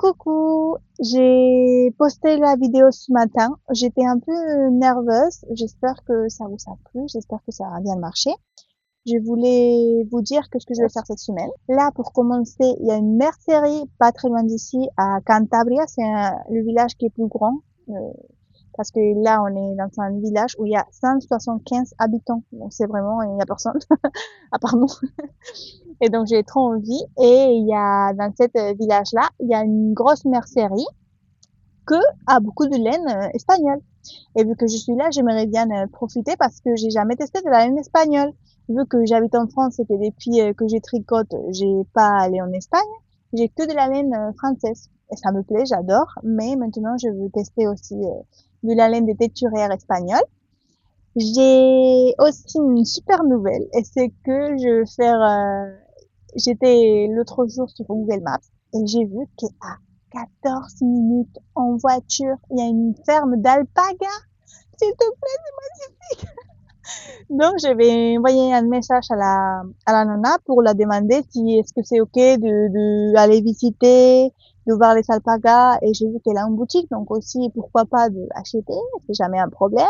Coucou, j'ai posté la vidéo ce matin. J'étais un peu nerveuse. J'espère que ça vous a plu. J'espère que ça a bien marché. Je voulais vous dire que ce que je vais faire cette semaine. Là, pour commencer, il y a une mercerie pas très loin d'ici, à Cantabria. C'est le village qui est plus grand. euh, Parce que là, on est dans un village où il y a 175 habitants. Donc c'est vraiment, il y a personne, à part nous. Et donc j'ai trop envie. Et il y a dans cette village-là, il y a une grosse mercerie que a beaucoup de laine espagnole. Et vu que je suis là, j'aimerais bien profiter parce que j'ai jamais testé de la laine espagnole. Vu que j'habite en France et que depuis que j'ai tricote, j'ai pas allé en Espagne, j'ai que de la laine française. Et ça me plaît, j'adore. Mais maintenant, je veux tester aussi de la laine des téturières espagnoles. J'ai aussi une super nouvelle et c'est que je vais faire j'étais l'autre jour sur Google Maps et j'ai vu qu'à 14 minutes en voiture, il y a une ferme d'alpagas. S'il te plaît. Donc, je vais envoyer un message à la nana pour la demander si est-ce que c'est ok de aller visiter, de voir les alpagas. Et j'ai vu qu'elle a une boutique, donc aussi, pourquoi pas de acheter, c'est jamais un problème,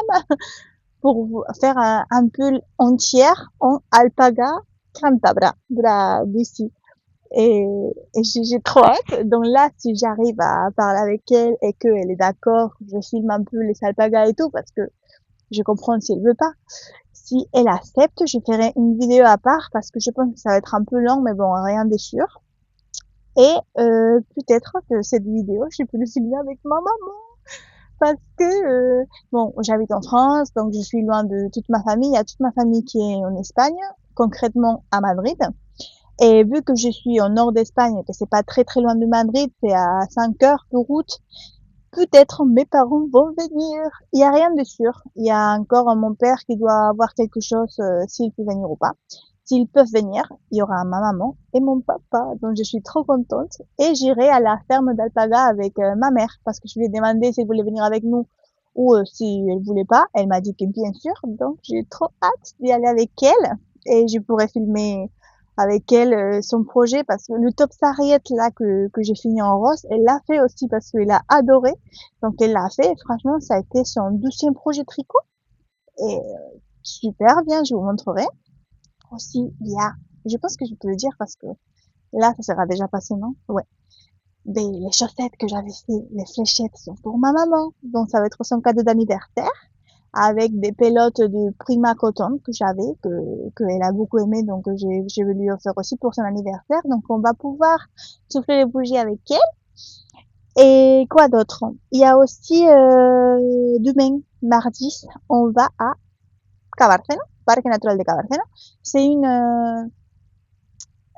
pour faire un pull entière en alpaga cantabra, d'ici. Et, et j'ai trop hâte. Donc là, si j'arrive à parler avec elle et qu'elle est d'accord, je filme un peu les alpagas et tout parce que je comprends si elle veut pas. Si elle accepte, je ferai une vidéo à part parce que je pense que ça va être un peu long, mais bon, rien n'est sûr. Et peut-être que cette vidéo, je peux le filmer avec ma maman parce que bon, j'habite en France, donc je suis loin de toute ma famille. Il y a toute ma famille qui est en Espagne, concrètement à Madrid. Et vu que je suis au nord d'Espagne et que c'est pas très très loin de Madrid, c'est à 5 heures de route, peut-être mes parents vont venir. Il y a rien de sûr. Il y a encore mon père qui doit avoir quelque chose s'il peut venir ou pas. S'ils peuvent venir, il y aura ma maman et mon papa. Donc je suis trop contente et j'irai à la ferme d'Alpaga avec ma mère parce que je lui ai demandé si elle voulait venir avec nous ou si elle voulait pas. Elle m'a dit que bien sûr. Donc j'ai trop hâte d'y aller avec elle et je pourrais filmer avec elle son projet parce que le top sarriette là que j'ai fini en rose, elle l'a fait aussi parce qu'elle a adoré. Donc elle l'a fait et franchement ça a été son 12e projet tricot et super bien, je vous montrerai. Aussi, il y a, je pense que je peux le dire parce que là ça sera déjà passé, non? Ouais. Ben, les chaussettes que j'avais fait, les fléchettes sont pour ma maman. Donc ça va être son cadeau d'anniversaire avec des pelotes de Prima Cotton que j'avais, qu'elle a beaucoup aimé, donc je vais lui offrir aussi pour son anniversaire. Donc on va pouvoir souffler les bougies avec elle. Et quoi d'autre? Il y a aussi demain, mardi, on va à Cabarceno, Parque Natural de Cabarceno. C'est une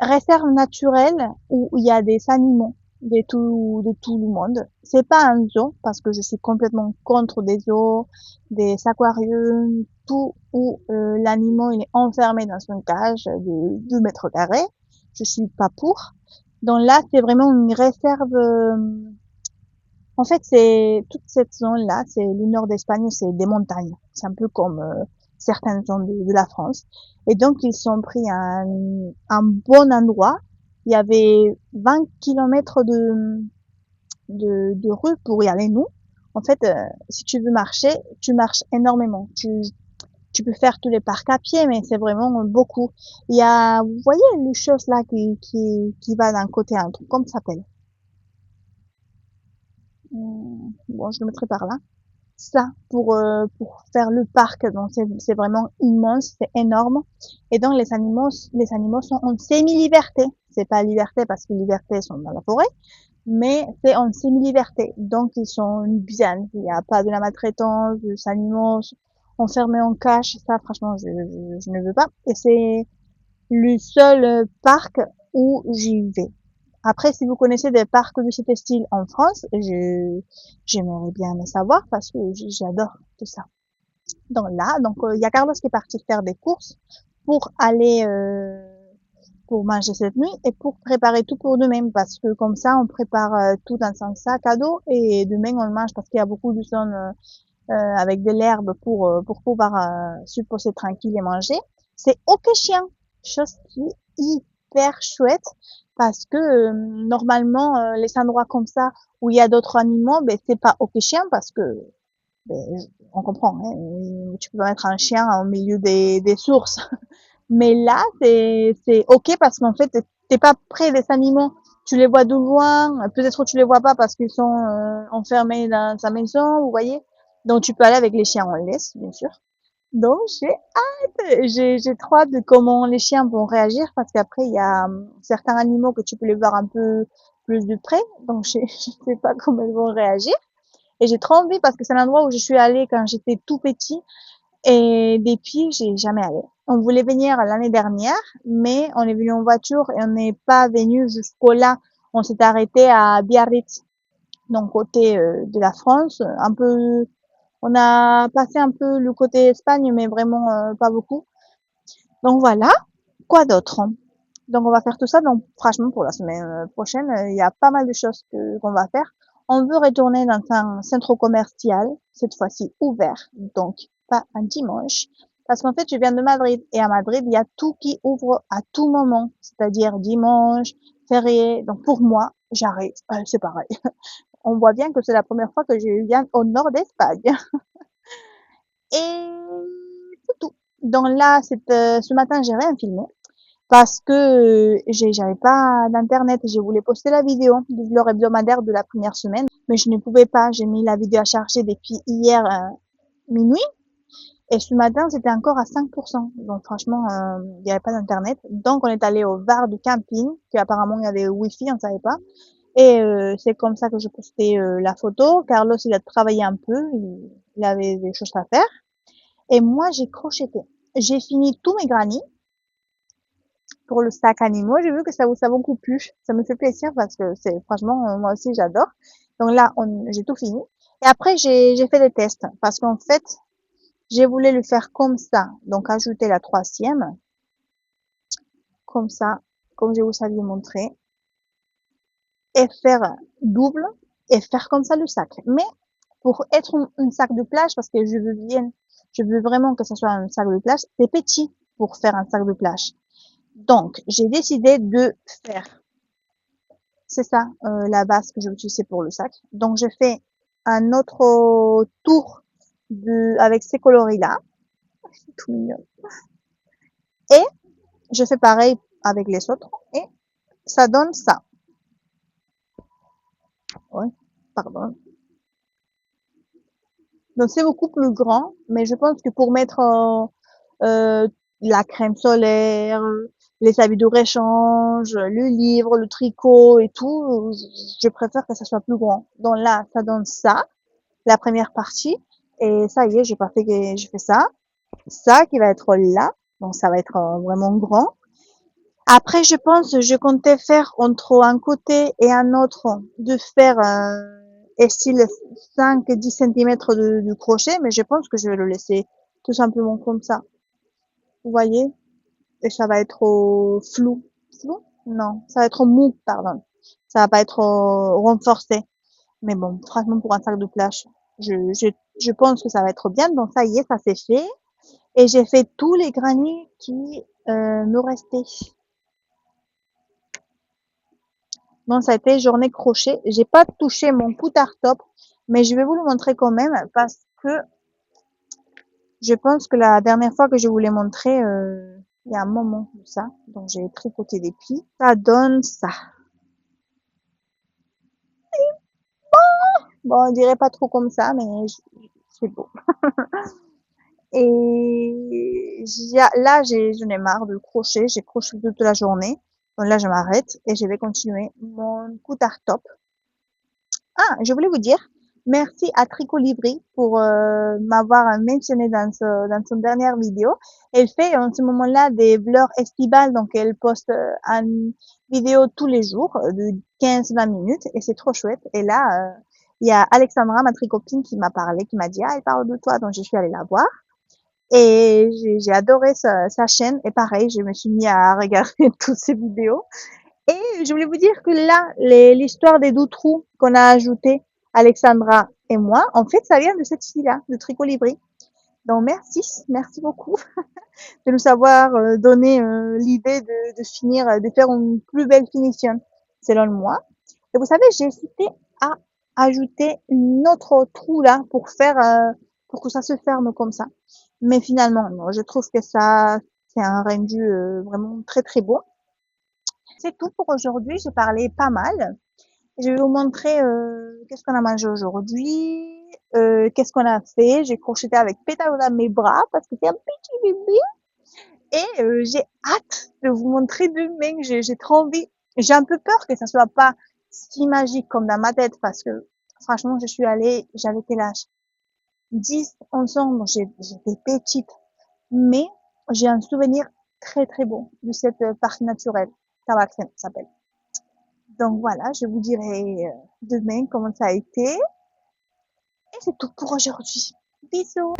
réserve naturelle où il y a des animaux de tout le monde. C'est pas un zoo parce que je suis complètement contre des zoos, des aquariums, tout où l'animal il est enfermé dans une cage de 2 mètres carrés. Je suis pas pour. Donc là, c'est vraiment une réserve. En fait, c'est toute cette zone-là, c'est le nord d'Espagne, c'est des montagnes. C'est un peu comme certaines zones de la France. Et donc, ils sont pris un bon endroit. Il y avait 20 kilomètres de rue pour y aller, nous. En fait, si tu veux marcher, tu marches énormément. Tu peux faire tous les parcs à pied, mais c'est vraiment beaucoup. Il y a, vous voyez, une chose là qui va d'un côté à un truc, comment ça s'appelle? Bon, je le mettrai par là. Ça pour faire le parc. Donc c'est vraiment immense, c'est énorme. Et donc les animaux sont en semi-liberté. C'est pas liberté parce que liberté ils sont dans la forêt, mais c'est en semi-liberté. Donc ils sont bien. Il n'y a pas de la maltraitance, des animaux enfermés en cage. Ça franchement je ne veux pas. Et c'est le seul parc où j'y vais. Après, si vous connaissez des parcs de cet style en France, j'aimerais bien le savoir parce que j'adore tout ça. Donc là, il y a Carlos qui est parti faire des courses pour aller pour manger cette nuit et pour préparer tout pour demain parce que comme ça, on prépare tout dans un sac à dos et demain on le mange parce qu'il y a beaucoup de zones avec de l'herbe pour pouvoir se poser tranquille et manger. C'est ok chien, chose qui est hyper chouette parce que normalement, les endroits comme ça où il y a d'autres animaux, ben c'est pas ok chien parce que ben, on comprend, hein, tu peux pas mettre un chien au milieu des sources. Mais là, c'est ok parce qu'en fait, t'es pas près des animaux. Tu les vois de loin. Peut-être que tu les vois pas parce qu'ils sont enfermés dans sa maison, vous voyez. Donc tu peux aller avec les chiens en laisse, bien sûr. Donc j'ai trop hâte de comment les chiens vont réagir parce qu'après il y a certains animaux que tu peux les voir un peu plus de près. Donc je sais pas comment ils vont réagir. Et j'ai trop envie parce que c'est l'endroit où je suis allée quand j'étais tout petit et depuis j'ai jamais allé. On voulait venir l'année dernière, mais on est venu en voiture et on n'est pas venu jusqu'au là. On s'est arrêté à Biarritz, donc côté de la France, un peu. On a passé un peu le côté Espagne, mais vraiment pas beaucoup. Donc voilà. Quoi d'autre? Donc on va faire tout ça. Donc franchement pour la semaine prochaine, il y a pas mal de choses qu'on va faire. On veut retourner dans un centre commercial, cette fois-ci ouvert, donc pas un dimanche. Parce qu'en fait, je viens de Madrid et à Madrid, il y a tout qui ouvre à tout moment, c'est-à-dire dimanche, férié. Donc pour moi, j'arrive, c'est pareil. On voit bien que c'est la première fois que je viens au nord d'Espagne. Et c'est tout. Donc là, ce matin, j'ai rien filmé parce que j'avais pas d'internet et je voulais poster la vidéo du vlog hebdomadaire de la première semaine, mais je ne pouvais pas. J'ai mis la vidéo à charger depuis hier minuit et ce matin c'était encore à 5%. Donc franchement, il n'y avait pas d'internet. Donc on est allé au bar du camping, qui apparemment il y avait wifi, on savait pas. Et c'est comme ça que je postais la photo. Carlos il a travaillé un peu, il avait des choses à faire. Et moi j'ai crocheté. J'ai fini tous mes granits pour le sac animaux. J'ai vu que ça vous a beaucoup plu. Ça me fait plaisir parce que c'est franchement moi aussi j'adore. Donc là j'ai tout fini. Et après j'ai fait des tests parce qu'en fait j'ai voulu le faire comme ça. Donc ajouter la troisième comme ça, comme je vous avais montré, et faire double et faire comme ça le sac. Mais pour être un sac de plage, parce que je veux vraiment que ce soit un sac de plage, c'est petit pour faire un sac de plage. Donc, j'ai décidé de faire, c'est ça, la base que je vais utiliser pour le sac. Donc, je fais un autre tour avec ces coloris-là. C'est tout mignon. Et je fais pareil avec les autres. Et ça donne ça. Ouais, pardon. Donc, c'est beaucoup plus grand, mais je pense que pour mettre euh, la crème solaire, les habits de réchange, le livre, le tricot et tout, je préfère que ça soit plus grand. Donc là, ça donne ça, la première partie. Et ça y est, j'ai pas fait que j'ai fait ça. Ça qui va être là. Donc ça va être vraiment grand. Après, je pense, je comptais faire entre un côté et un autre, de faire style 5-10 centimètres de crochet, mais je pense que je vais le laisser tout simplement comme ça. Vous voyez? Et ça va être flou. Flou? Non, ça va être mou, pardon. Ça va pas être renforcé. Mais bon, franchement, pour un sac de plage, je pense que ça va être bien. Donc ça y est, ça c'est fait. Et j'ai fait tous les granits qui me restaient. Donc ça a été journée crochet. J'ai pas touché mon coutard top, mais je vais vous le montrer quand même parce que je pense que la dernière fois que je vous l'ai montré, il y a un moment de ça. Donc j'ai tricoté des plis. Ça donne ça. Bon, on dirait pas trop comme ça, mais c'est beau. Et là, j'en ai marre de crochet. J'ai crocheté toute la journée. Donc là, je m'arrête et je vais continuer mon coutard top. Ah, je voulais vous dire, merci à Tricot Livry pour m'avoir mentionné dans son dernière vidéo. Elle fait en ce moment-là des vlogs estivales, donc elle poste une vidéo tous les jours de 15-20 minutes et c'est trop chouette. Et là, il y a Alexandra, ma tricopine, qui m'a parlé, qui m'a dit, ah, elle parle de toi, donc je suis allée la voir. Et j'ai adoré sa chaîne. Et pareil, je me suis mis à regarder toutes ses vidéos. Et je voulais vous dire que là, l'histoire des 12 trous qu'on a ajouté, Alexandra et moi, en fait, ça vient de cette fille-là, de Tricot Libri. Donc merci beaucoup de nous avoir donné l'idée de finir, de faire une plus belle finition, selon moi. Et vous savez, j'ai hésité à ajouter une autre trou là pour que ça se ferme comme ça. Mais finalement, non, je trouve que ça, c'est un rendu vraiment très très beau. C'est tout pour aujourd'hui. J'ai parlé pas mal. Je vais vous montrer qu'est-ce qu'on a mangé aujourd'hui, qu'est-ce qu'on a fait. J'ai crocheté avec Pétalo dans mes bras parce que c'est un petit bébé. Et j'ai hâte de vous montrer demain. J'ai trop envie. J'ai un peu peur que ça soit pas si magique comme dans ma tête parce que franchement, je suis allée, j'avais quel âge? 10, 11 ans, bon, j'étais petite. Mais j'ai un souvenir très très bon de cette parc naturelle. Tabaxen s'appelle. Donc voilà, je vous dirai demain comment ça a été. Et c'est tout pour aujourd'hui. Bisous!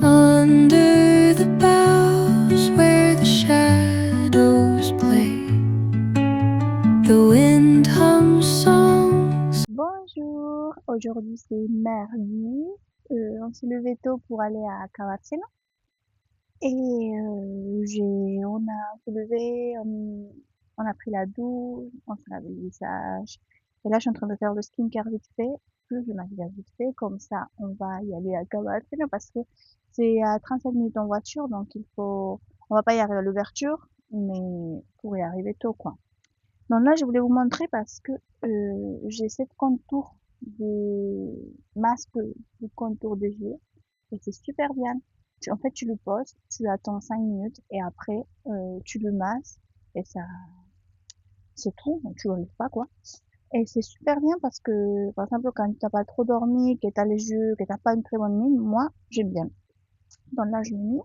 Under the boughs where the shadows play, the wind hums songs. Bonjour! Aujourd'hui c'est mardi. On s'est levé tôt pour aller à Cavazzeno. Et on a se levé, on a pris la douche, on s'est lavé le visage. Et là, je suis en train de faire le skincare vite fait, plus le maquillage vite fait. Comme ça, on va y aller à Cavazzeno parce que c'est à 35 minutes en voiture, donc on va pas y arriver à l'ouverture, mais pour y arriver tôt, quoi. Donc là, je voulais vous montrer parce que j'ai cette contour de masque de contour des yeux et c'est super bien. En fait, tu le poses, tu attends 5 minutes et après, tu le masses et ça, c'est tout, donc tu l'enlèves pas, quoi. Et c'est super bien parce que, par exemple, quand tu n'as pas trop dormi, que tu as les yeux, que tu n'as pas une très bonne mine, moi, j'aime bien. Donc là, je l'ai mis.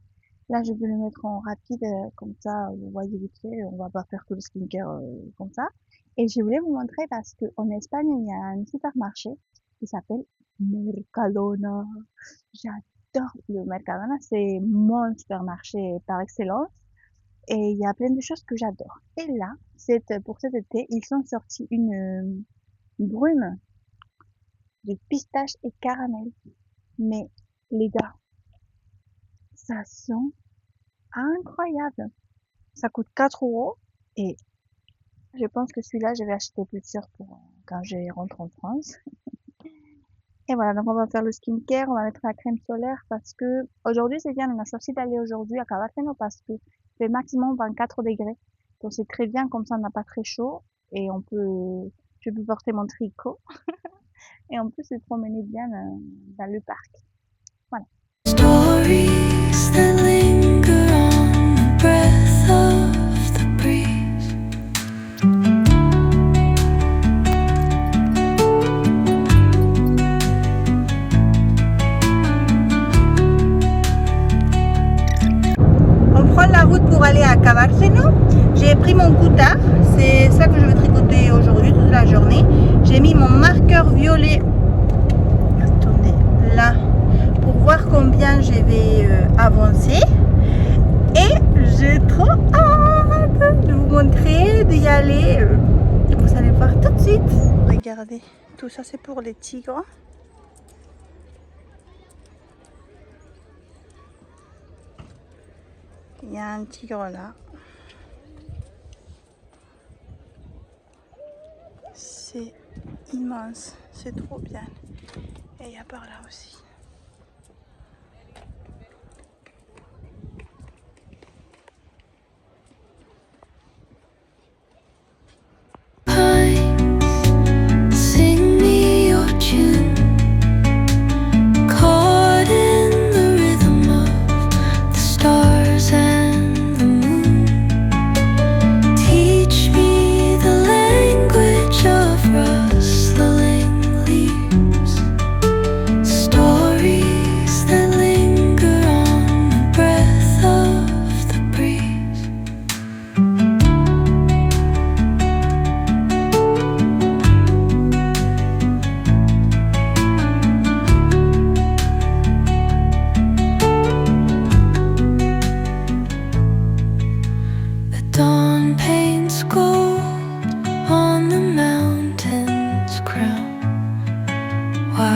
Là, je vais le mettre en rapide, comme ça, vous voyez vite fait, on va pas faire tout le skincare comme ça. Et je voulais vous montrer parce que en Espagne, il y a un supermarché qui s'appelle Mercadona. J'adore le Mercadona, c'est mon supermarché par excellence. Et il y a plein de choses que j'adore. Et là, pour cet été, ils sont sortis une brume de pistache et caramel. Mais les gars, ça sent incroyable. Ça coûte 4 euros et je pense que celui-là, je vais acheter plusieurs pour quand je rentre en France. Et voilà, donc on va faire le skincare, on va mettre la crème solaire parce que aujourd'hui c'est bien, on a choisi d'aller aujourd'hui à Cavazzeno parce que c'est maximum 24 degrés. Donc c'est très bien, comme ça on n'a pas très chaud et je peux porter mon tricot et on peut se promener bien dans le parc. Voilà. Stories that linger on the breath of the breeze. On prend la route pour aller à Cavazzeno. J'ai pris mon coutard, c'est ça que je vais tricoter aujourd'hui toute la journée. J'ai mis mon marqueur violet, attendez, là, pour voir combien je vais avancer. Et j'ai trop hâte de vous montrer, d'y aller. Vous allez voir tout de suite. Regardez, tout ça c'est pour les tigres. Il y a un tigre là. C'est immense, c'est trop bien. Et il y a par là aussi. Sing me your tune, caught in the rhythm of the stars and the moon. Teach me the language of rustling leaves. Stories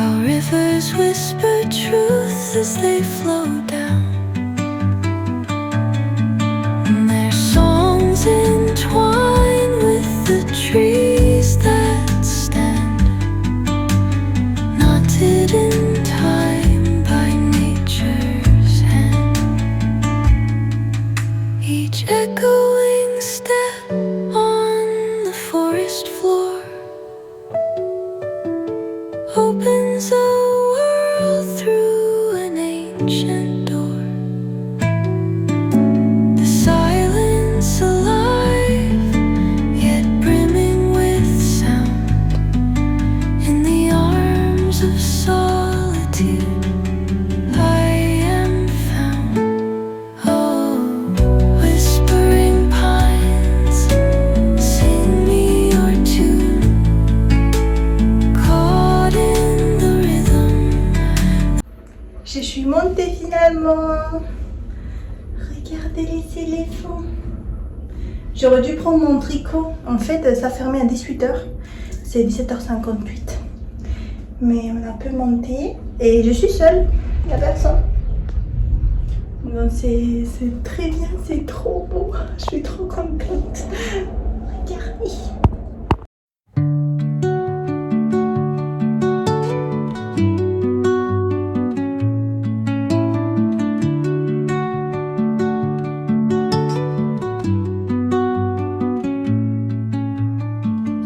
How rivers whisper truth as they flow down, and their songs entwine with the trees that stand, knotted in time by nature's hand. Each echoing step on the forest floor opens a world through an ancient door. The silence alive, yet brimming with sound. In the arms of solitude, I am found. Oh, whispering pines, sing me your tune. Caught in the rhythm. Je suis montée finalement. Regardez les éléphants. J'aurais dû prendre mon tricot. En fait, ça fermait à 18h. C'est 17h58. Mais on a pu monter. Et je suis seule. Il n'y a personne. Donc c'est très bien. C'est trop beau. Je suis trop contente. Regardez.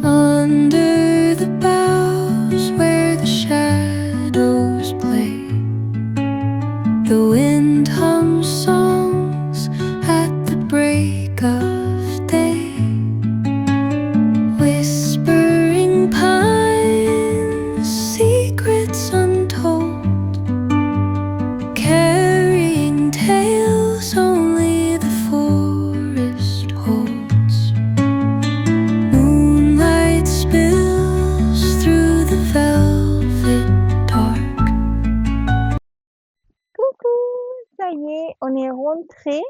Under the boughs where the shadows play, the wind hums songs at the break of day. Whispering pines, secrets untold, carrying tales only the forest holds. Moonlight spills through the velvet dark. Coucou, ça y est, on est rentré.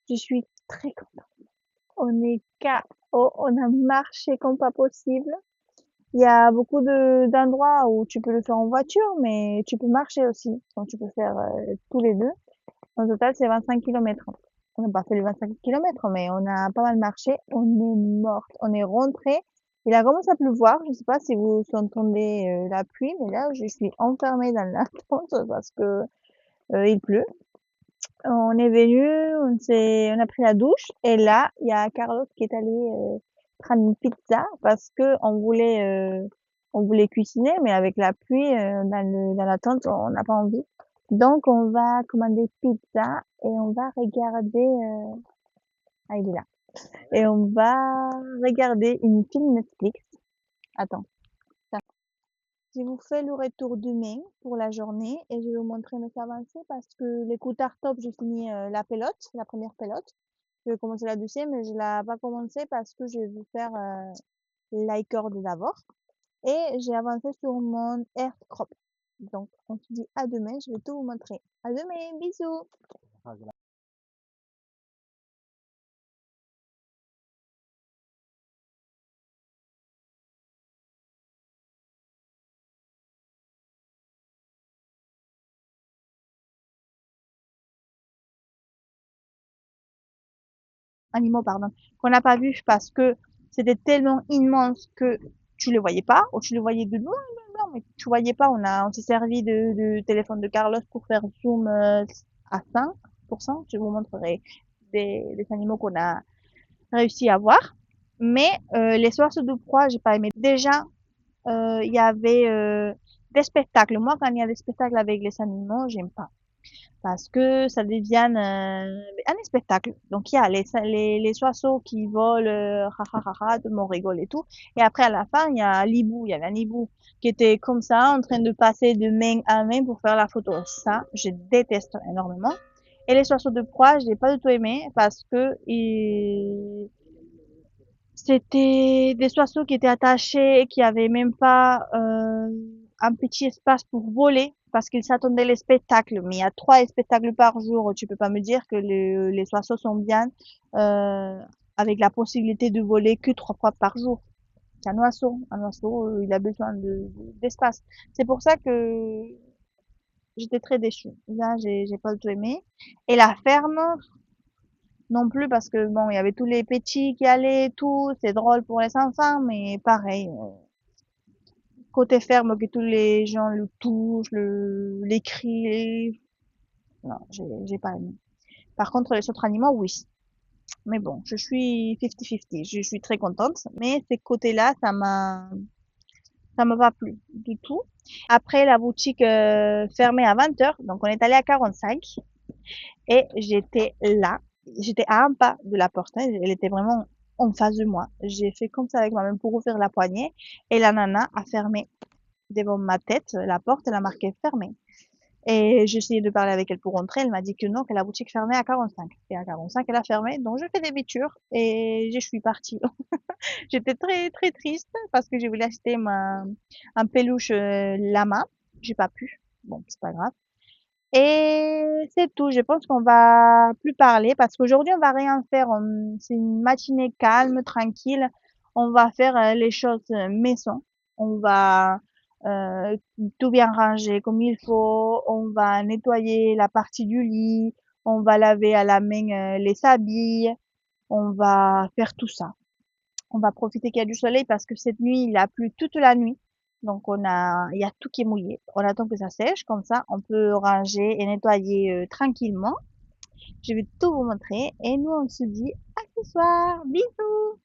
Je suis très contente. On est KO, on a marché comme pas possible. Il y a beaucoup d'endroits où tu peux le faire en voiture, mais tu peux marcher aussi. Donc tu peux faire tous les deux. En total, c'est 25 kilomètres. On n'a pas fait les 25 kilomètres, mais on a pas mal marché. On est morte. On est rentré. Il a commencé à pleuvoir. Je sais pas si vous entendez la pluie, mais là, je suis enfermée dans la tente parce que il pleut. On est venu, on a pris la douche et là, il y a Carlos qui est allé prendre une pizza parce que on voulait cuisiner, mais avec la pluie dans la tente, on n'a pas envie. Donc, on va commander pizza et on va regarder. Ah, il est là. Et on va regarder une film Netflix. Attends. Je vous fais le retour demain pour la journée et je vais vous montrer mes avancées parce que l'écoute top, j'ai fini la pelote, la première pelote. Je vais commencer la deuxième, mais je l'ai pas commencé parce que je vais faire l'icord d'abord. Et j'ai avancé sur mon air crop. Donc, on se dit à demain, je vais tout vous montrer. À demain, bisous! Animaux, pardon, qu'on n'a pas vu parce que c'était tellement immense que tu le voyais pas, ou tu le voyais de loin, mais tu voyais pas. On s'est servi de téléphone de Carlos pour faire zoom à 100%. Je vous montrerai des animaux qu'on a réussi à voir. Mais les sources de proie, j'ai pas aimé. Déjà, il y avait des spectacles. Moi, quand il y a des spectacles avec les animaux, j'aime pas parce que ça devient un spectacle. Donc il y a les oiseaux qui volent, de mon rigole et tout. Et après à la fin, il y a l'hibou, il y avait un hibou qui était comme ça en train de passer de main à main pour faire la photo. Ça, je déteste énormément. Et les oiseaux de proie, je l'ai pas du tout aimé parce que c'était des oiseaux qui étaient attachés et qui avaient même pas un petit espace pour voler parce qu'ils s'attendaient les spectacles. Mais il y a 3 spectacles par jour. Tu peux pas me dire que les oiseaux sont bien avec la possibilité de voler que 3 fois par jour. c'est un oiseau. Un oiseau, il a besoin d'espace. C'est pour ça que j'étais très déçue. Là, j'ai pas du tout aimé. Et la ferme, non plus, parce que bon, il y avait tous les petits qui allaient et tout. C'est drôle pour les enfants, mais pareil. Côté ferme, que tous les gens le touchent, les crient. Non, j'ai pas aimé. Par contre, les autres animaux, oui. Mais bon, je suis 50-50. Je suis très contente. Mais ces côtés-là, ça m'a pas plu du tout. Après, la boutique fermée à 20 heures. Donc, on est allé à 45. Et j'étais là. J'étais à un pas de la porte. Elle était vraiment en face de moi. J'ai fait comme ça avec ma main pour ouvrir la poignée. Et la nana a fermé devant ma tête la porte. Elle a marqué fermée. Et j'ai essayé de parler avec elle pour rentrer. Elle m'a dit que non, que la boutique fermait à 45. Et à 45, elle a fermé. Donc, je fais des bitures et je suis partie. J'étais très, très triste parce que je voulais acheter un peluche lama. J'ai pas pu. Bon, c'est pas grave. Et c'est tout. Je pense qu'on va plus parler parce qu'aujourd'hui, on va rien faire. C'est une matinée calme, tranquille. On va faire les choses maison. On va tout bien ranger comme il faut. On va nettoyer la partie du lit. On va laver à la main les habits. On va faire tout ça. On va profiter qu'il y a du soleil parce que cette nuit, il a plu toute la nuit. Donc il y a tout qui est mouillé. On attend que ça sèche, comme ça, on peut ranger et nettoyer tranquillement. Je vais tout vous montrer et nous, on se dit à ce soir. Bisous!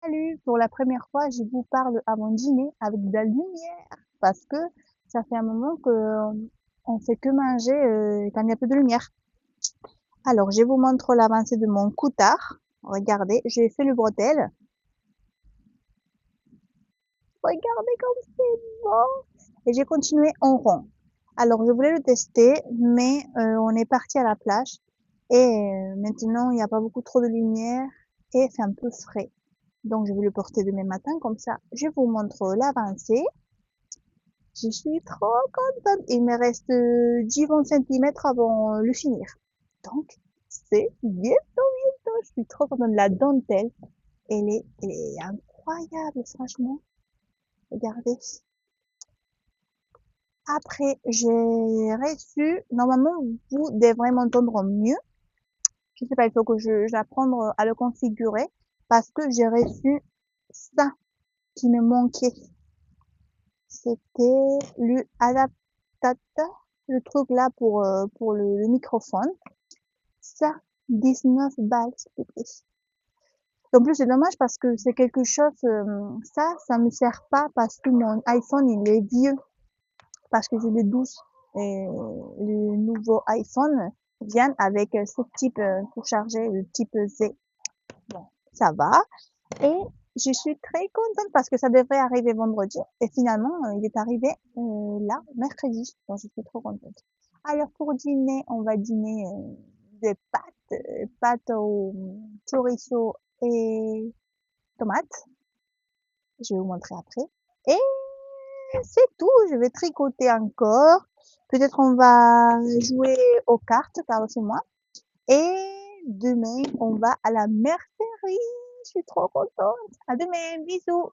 Salut! Pour la première fois, je vous parle à mon dîner avec de la lumière parce que ça fait un moment que on fait que manger quand il y a peu de lumière. Alors, je vous montre l'avancée de mon coutard. Regardez, j'ai fait le bretelle. Regardez comme c'est beau! Et j'ai continué en rond. Alors, je voulais le tester, mais on est parti à la plage et maintenant, il n'y a pas beaucoup trop de lumière et c'est un peu frais. Donc, je vais le porter demain matin, comme ça, je vous montre l'avancée. Je suis trop contente. Il me reste 10-20 centimètres avant le finir. Donc, c'est bientôt. Je suis trop contente de la dentelle. Elle est incroyable, franchement. Regardez. Après, j'ai reçu, normalement, vous devrez m'entendre mieux. Je sais pas, il faut que j'apprenne à le configurer parce que j'ai reçu ça qui me manquait. C'était le adaptateur, le truc là pour le microphone. Ça, 19 balles, s'il te plaît. En plus, c'est dommage parce que c'est quelque chose, ça me sert pas parce que mon iPhone, il est vieux. Parce que j'ai le 12 et le nouveau iPhone vient avec ce type pour charger le type Z. Bon, ça va. Et je suis très contente parce que ça devrait arriver vendredi. Et finalement, il est arrivé là, mercredi. Donc, je suis trop contente. Alors, pour dîner, on va dîner des pâtes au chorizo et tomates. Je vais vous montrer après. Et c'est tout. Je vais tricoter encore. Peut-être on va jouer aux cartes, Carlos et moi. Et demain, on va à la mercerie. Je suis trop contente. À demain. Bisous.